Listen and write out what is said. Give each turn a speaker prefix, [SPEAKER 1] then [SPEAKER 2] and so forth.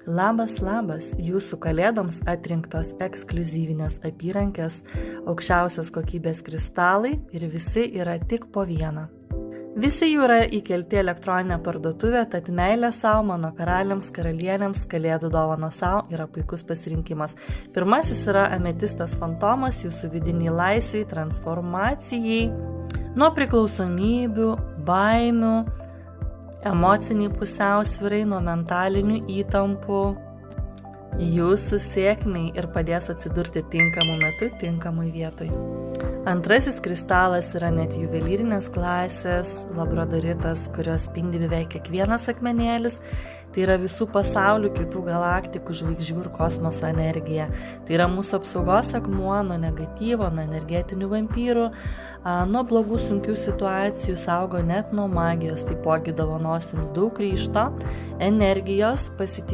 [SPEAKER 1] Labas, jūsų kalėdoms atrinktos ekskliuzyvinės apyrankės, aukščiausios kokybės kristalai ir visi yra tik po vieną. Visi jų yra įkelti elektroninę parduotuvę, tad meilė savo, mano karaliams, karalienėms, kalėdų dovana savo yra puikus pasirinkimas. Pirmasis yra ametistas fantomas, jūsų vidiniai laisviai, transformacijai, nuo priklausomybių, baimių, emociniai pusiausvyrai, nuo mentalinių įtampų, jūsų sėkmiai ir padės atsidurti tinkamu metu, tinkamui vietoj. Antrasis kristalas yra net juvelyrinės klasės, labradoritas, kurios spindi beveik kiekvienas akmenėlis. Tai yra visų pasaulių, kitų galaktikų, žvaigždžių ir kosmoso energija. Tai yra mūsų apsaugos akmuo nuo negatyvo, nuo energetinių vampyrų, nuo blogų sunkių situacijų, saugo net nuo magijos. Taipogi dovanos jums daug ryžto, energijos, pasitikėjimo.